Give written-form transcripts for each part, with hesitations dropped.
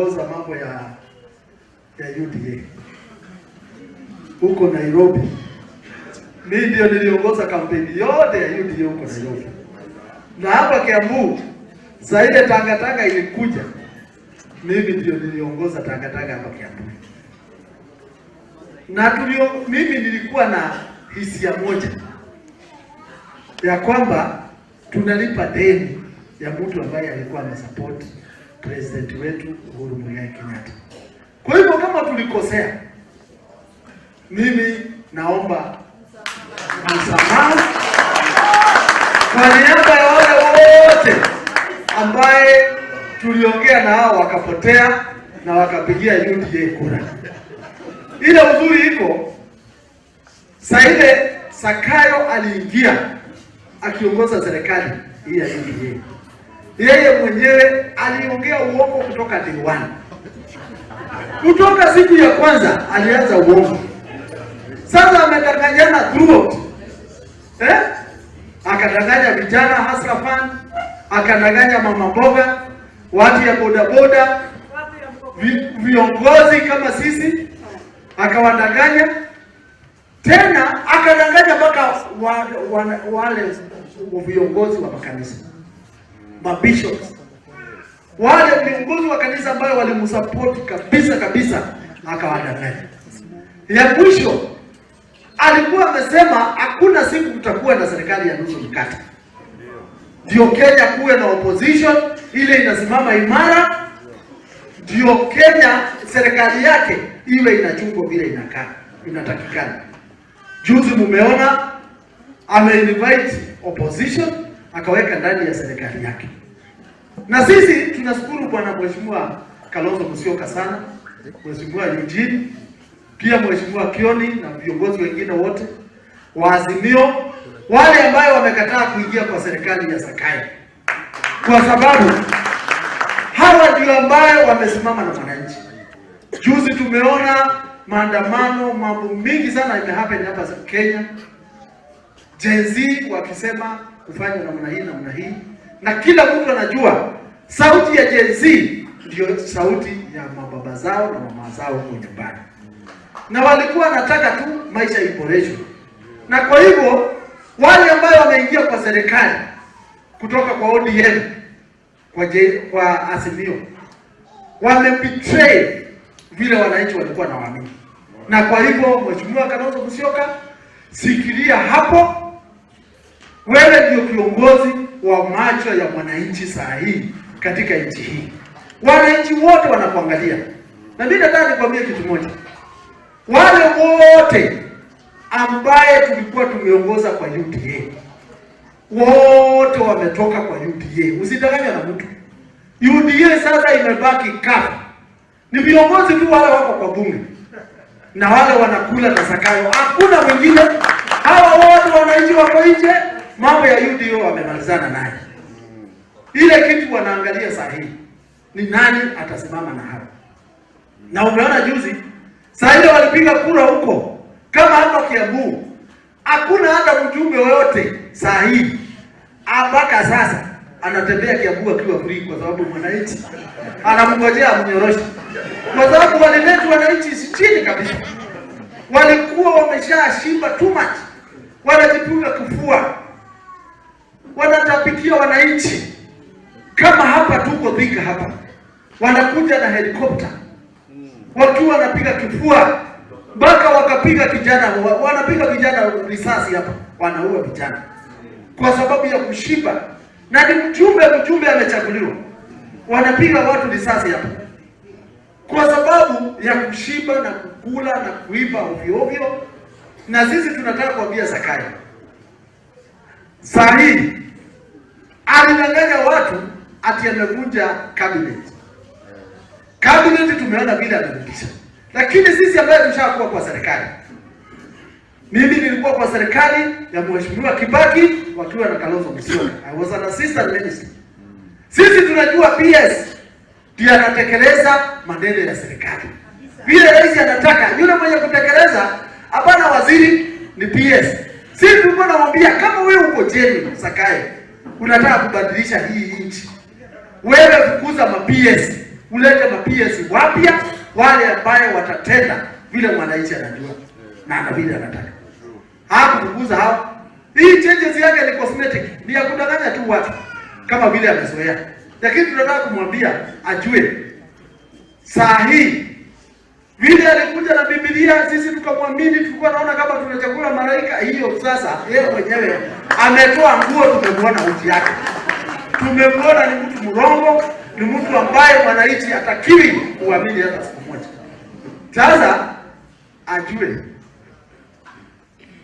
niliongoza mambo ya UDA huko Nairobi. Mimi ndio niliongoza kampeni yote ya UDA huko Nairobi. Na hapa Kiambu, zaidi Tanga ilikuja, mimi ndio niliongoza Tanga hapa Kiambu. Na mimi nilikuwa na hisia moja ya kwamba tunalipa deni ya mtu ambaye alikuwa anasupport president wetu Uhuru Muigai Kenyatta. Kwa hivyo kama tulikosea, mimi naomba msamaha kwa niaba ya wale wote ambaye tuliongea na hao wakapotea na wakapigia UDA kura. Ile uzuri iko Saile Sakayo aliingia akiongoza serikali hii ya UDA. Yeye mwenyewe aliongea uongo kutoka day one. Kutoka siku ya kwanza alianza uongo. Sasa amedanganyana throughout. Akadanganya vijana Hustler Fund, akadanganya mama mboga, watu ya bodaboda, viongozi kama sisi, akawadanganya. Tena akadanganya mpaka wale viongozi wa makanisa, mabishops, wale viongozi wa kanisa ambao walimsupport kabisa, akawadanganya. Ya mwisho alikuwa amesema hakuna siku kutakuwa na serikali ya nusu mkate. Ndio Kenya kuwe na opposition ile inasimama imara, ndio Kenya serikali yake iwe inachungwa vile inatakikana. Juzi mumeona ame-invite opposition akaweka ndani ya serikali yake. Na sisi tunashukuru bwana Mheshimiwa Kalonzo Musyoka sana, Mheshimiwa Eugene, pia Mheshimiwa Kioni na viongozi wengine wote wa Azimio, wale ambao wamekataa kuingia kwa serikali ya Sakayo. Kwa sababu hawa ndio ambao wamesimama na wananchi. Juzi tumeona maandamano, mambo mingi sana imehappen hapa Kenya. Gen Z wakisema kufanya namna hii. Na kila mtu anajua sauti ya Gen Z ndio sauti ya mababa zao na mama zao huko nyumbani. Na walikuwa wanataka tu maisha iboreshwe. Na kwa hivyo wale ambao wameingia kwa serikali kutoka kwa ODM kwa Azimio wamebetray vile wananchi walikuwa na waamini. Na kwa hivyo Mheshimiwa Kalonzo Musyoka, sikilia hapo, wewe ndio kiongozi wa macho ya mwananchi saa hii katika nchi hii. Wananchi wote wanakuangalia. Na mimi nataka nikwambie kitu moja. Wale wote ambaye tulikuwa tumeongoza kwa UDA, wote wametoka kwa UDA. Usidanganywe na mtu. UDA sasa imebaki kafu. Ni viongozi tu wale wako kwa bunge. Na wale wanakula na Sakayo. Hakuna mwingine. Hawa wote wananchi wako nje, mambo ya UDA wamemalizana naye. Ile kitu wanaangalia sahihi ni nani atasimama na hao. Na umeona juzi Saile walipiga kura huko kama hapa Kiambu. Hakuna hata mjumbe yote sahihi mpaka sasa anatembea Kiambu akiwa free, kwa sababu mwananchi anamngojea amnyoroshe. Kwa sababu waliletu wananchi chini kabisa. Walikuwa wameshashiba too much. Wanajipiga kifua. Wanatapikia wananchi. Kama hapa tuko Thika hapa. Wanakuja na helikopta. Wakiwa wanapiga kifua. Mpaka wakapiga kijana, wanapiga vijana risasi hapa. Wanaua vijana. Kwa sababu ya kushiba. Na ni mjumbe amechaguliwa. Wanapiga watu risasi hapa. Kwa sababu ya kushiba na kukula na kuiba ovyo. Na sisi tunataka kuambia Sakayo, sahi alidanganya watu ati amevunja cabinet. Cabinet tumeona bila amerudisha. Lakini sisi ambaye tushakuwa kwa serikali, mimi nilikuwa kwa serikali ya Mheshimiwa Kibaki wakiwa na Kalonzo Musyoka. I was an assistant minister. Sisi tunajua PS ndiye anatekeleza maneno ya serikali. Vile rais anataka, yule mwenye kutekeleza hapana waziri ni PS. Sisi tulikuwa tunamwambia kama wewe uko jeni Sakayo, unataka kubadilisha hii nchi, wewe fukuza ma PS ulete ma-PS wapya, wale ambaye watatenda vile mwananchi anajua na vile anataka. Hakupunguza hao. Hii changes yake ni cosmetic, ni ya kudanganya tu watu kama vile amezoea. Lakini tunataka kumwambia ajue saa hii vile alikuja na Biblia, sisi tukamwamini, tulikuwa naona kama tunachakula malaika. Hiyo sasa yeye mwenyewe ametoa nguo, tumemwona uchi yake. Tumemwona ni mtu mrongo, ni mtu ambaye mwananchi atakiwi kuamini hata siku moja. Sasa ajue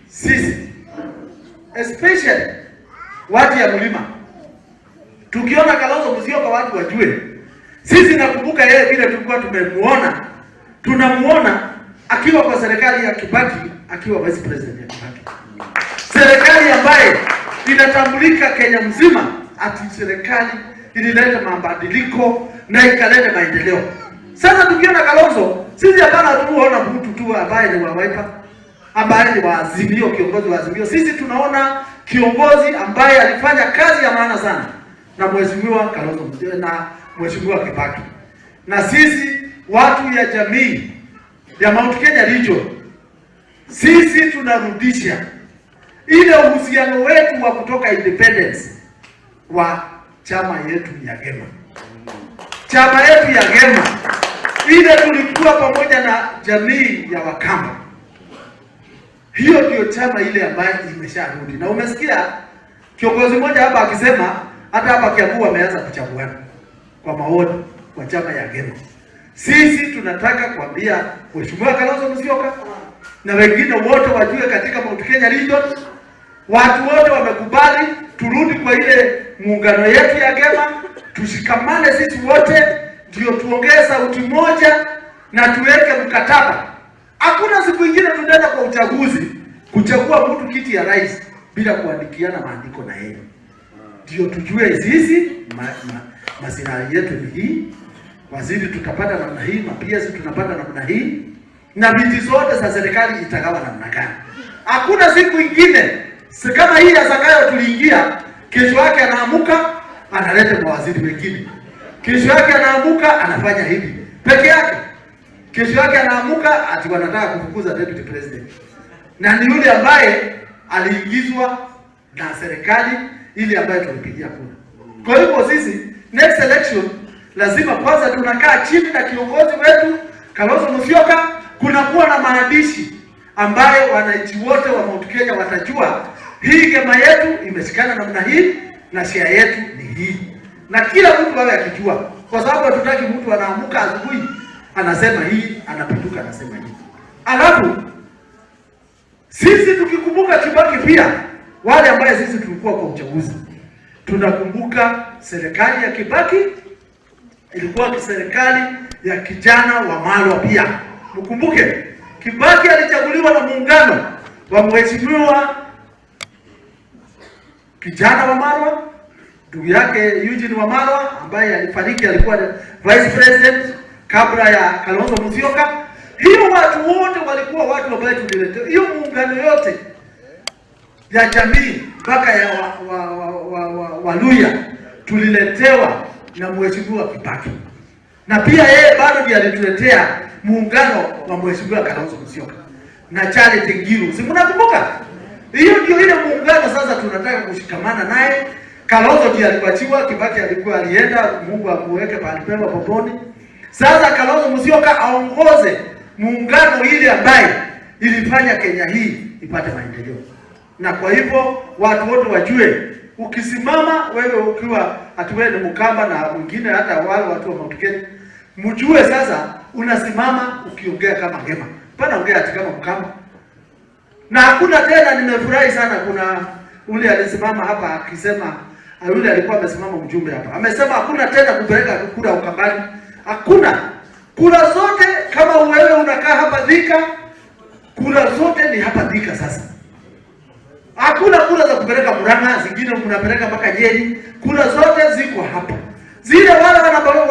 sisi especially watu ya mlima, tukiona Kalonzo Musyoka watu wajue sisi, nakumbuka yeye vile tulikuwa tumemuona, tunamuona akiwa kwa serikali ya Kibaki, akiwa vice president ya Kibaki, serikali ambaye inatambulika Kenya mzima ati serikali ilileta mabadiliko na ikaleta maendeleo. Sasa tukiona Kalonzo, sisi hapana tunaona mtu tu ambaye ni wa Wiper, ambaye ni wa Azimio, kiongozi wa Azimio. Sisi tunaona kiongozi ambaye alifanya kazi ya maana sana na mheshimiwa Kalonzo na mheshimiwa Kibaki. Na sisi watu ya jamii ya Mount Kenya region, sisi tunarudisha ile uhusiano wetu wa kutoka independence wa chama yetu ya Gema. Chama yetu ya Gema ile tulikuwa pamoja na jamii ya Wakamba. Hiyo ndio chama ile ambayo imesharudi. Na umesikia kiongozi mmoja hapa akisema hata hapa Kiambu wameanza kuchaguana kwa maoni kwa chama ya Gema. Sisi tunataka kuambia Mheshimiwa Kalonzo Musyoka na wengine wote wajue katika Mount Kenya region, watu wote wamekubali turudi kwa ile muungano yetu ya Gema, tushikamane sisi wote ndio tuongee sauti moja na tuweke mkataba. Hakuna siku nyingine tunaenda kwa uchaguzi kuchagua mtu kiti ya rais bila kuandikiana maandiko na yeye. Ndio tujue sisi maslahi yetu ni hii, waziri tutapata namna hii, mapiasi tunapata namna hii, na viti zote za serikali itagawa namna gani. Hakuna siku nyingine kama hii ya Zakayo tuliingia, kesho yake anaamuka analeta mawaziri wengine, kesho yake anaamuka anafanya hivi peke yake, kesho yake anaamuka ati wanataka kufukuza deputy president, na ni yule ambaye aliingizwa na serikali ile ambayo tulipigia kura. Kwa hivyo sisi next election lazima kwanza tunakaa chini na kiongozi wetu Kalonzo Musyoka, kunakuwa na maandishi ambayo wananchi wote wa Mount Kenya watajua hii Gema yetu imeshikana namna hii na shia yetu ni hii, na kila mtu awe akijua, kwa sababu hatutaki mtu anaamuka asubuhi anasema hii, anapinduka anasema hii. Alafu sisi tukikumbuka Kibaki pia, wale ambaye sisi tulikuwa kwa uchaguzi, tunakumbuka serikali ya Kibaki ilikuwa serikali ya kijana wa Malwa pia. Mkumbuke Kibaki alichaguliwa na muungano wa mheshimiwa kijana wa Malwa, ndugu yake Eugene wa Malwa ambaye alifariki, alikuwa vice president kabla ya Kalonzo Musyoka. Hiyo watu wote walikuwa watu ambao tuliletewa. Hiyo muungano yote ya jamii mpaka ya Waluya tuliletewa na mheshimiwa Kibaki. Na pia yeye bado ndiye alituletea muungano wa mheshimiwa Kalonzo Musyoka na Charity Ngilu. Si mnakumbuka? Hiyo ndio ile muungano sasa tunataka kushikamana naye. Kalonzo ndiye alipachiwa, Kibaki alikuwa alienda, Mungu amuweke pale pema poponi. Sasa Kalonzo Musyoka aongoze muungano ile ambaye ilifanya Kenya hii ipate maendeleo. Na kwa hivyo watu wote wajue, ukisimama wewe ukiwa atuwe ni Mkamba na mwingine hata wale watu wa Mount Kenya, mjue sasa unasimama ukiongea kama Gema. Pana ongea ati kama Mkamba. Na hakuna tena, nimefurahi sana kuna ule alisimama hapa akisema, yule alikuwa amesimama mjumbe hapa, amesema hakuna tena kupeleka kura Ukambani. Hakuna. Kura zote kama wewe unakaa hapa Thika, kura zote ni hapa Thika sasa. Hakuna kura za kupeleka Murang'a, zingine mnapeleka mpaka Nyeri. Kura zote ziko hapa. Zile wale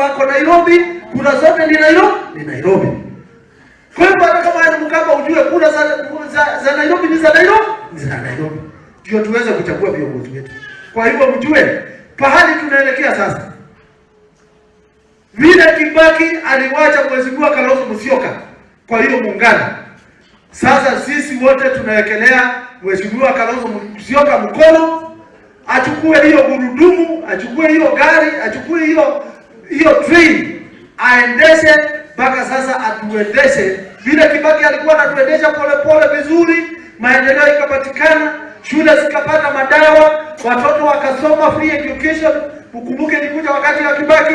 wako Nairobi, kura zote ni Nairobi. Kwa hivyo hata kama ni Mkamba ujue kura za Nairobi ni za Nairobi. Ndio tuweze kuchagua viongozi wetu. Kwa hivyo mjue pahali tunaelekea sasa. Vile Kibaki aliwacha Mheshimiwa Kalonzo Musyoka kwa hiyo muungano, sasa sisi wote tunawekelea Mheshimiwa Kalonzo Musyoka mkono, achukue hiyo gurudumu, achukue hiyo gari, achukue hiyo train, aendeshe mpaka sasa atuendeshe vile Kibaki alikuwa anatuendesha pole vizuri, maendeleo ikapatikana, shule zikapata madawa, watoto wakasoma free education. Ukumbuke nilikuja wakati wa Kibaki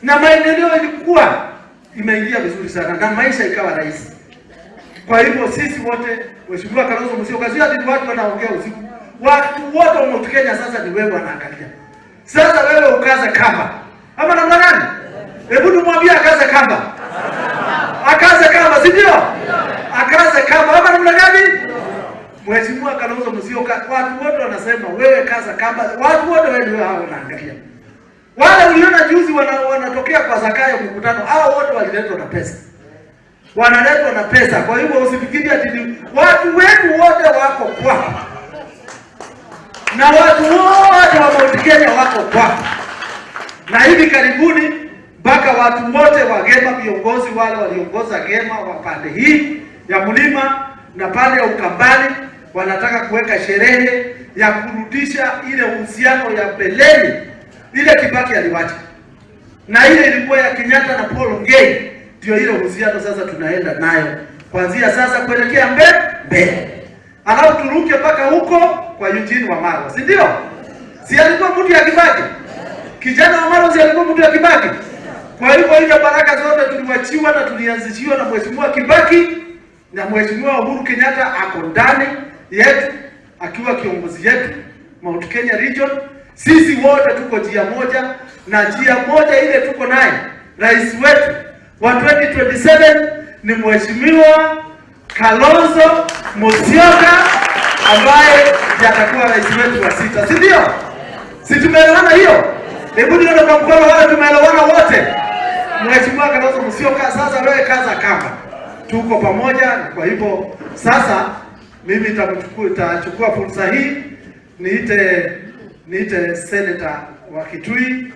na maendeleo ilikuwa imeingia vizuri sana na maisha ikawa rahisi. Kwa hivyo sisi wote, Mheshimiwa Kalonzo Musyoka, sio ati watu wanaongea usiku. Watu wote wa Mount Kenya sasa ni wewe wanaangalia. Sasa wewe ukaze kamba. Ama namna gani? Hebu tumwambie akaze kamba. Akaze kamba, si ndio? Akaze kamba. Ama namna gani? Mheshimiwa Kalonzo Musyoka, watu wote wanasema wewe kaza kamba. Watu wote wewe hao wanaangalia. Wale uliona juzi wanatokea kwa Zakayo mkutano, hao wote waliletwa na pesa. Wanaletwa na pesa. Kwa hivyo usifikiri ati watu wetu wote wako kwako. Na watu wote wa Mount Kenya wako kwako. Na hivi karibuni mpaka watu wote wa Gema, viongozi wale waliongoza Gema wa pande hii ya mlima na pande ya Ukambani, wanataka kuweka sherehe ya kurudisha ile uhusiano ya mbeleni ile Kibaki aliwacha. Na ile ilikuwa ya Kenyatta na Paul Ngei, ndio ile uhusiano sasa tunaenda nayo kuanzia sasa kuelekea mbele. Alafu turuke mpaka huko kwa Eugene Wamalwa, si ndio? Si alikuwa mtu ya Kibaki? Kijana Wamalwa si alikuwa mtu ya Kibaki? Kwa hivyo ile baraka zote tuliwachiwa na tulianzishiwa na Mheshimiwa Kibaki, na Mheshimiwa Uhuru Kenyatta ako ndani yetu akiwa kiongozi yetu Mount Kenya Region. Sisi wote tuko njia moja, na njia moja ile tuko naye rais wetu wa 2027 ni Mheshimiwa Kalonzo Musyoka, ambaye atakuwa rais wetu wa 6, si ndio? Si tumeelewana hiyo? Hebu nione kwa mkono wale tumeelewana wote. Mheshimiwa Kalonzo Musyoka, sasa wewe kaza kamba. Tuko pamoja. Kwa hivyo sasa mimi nitachukua fursa hii niite Senator wa Kitui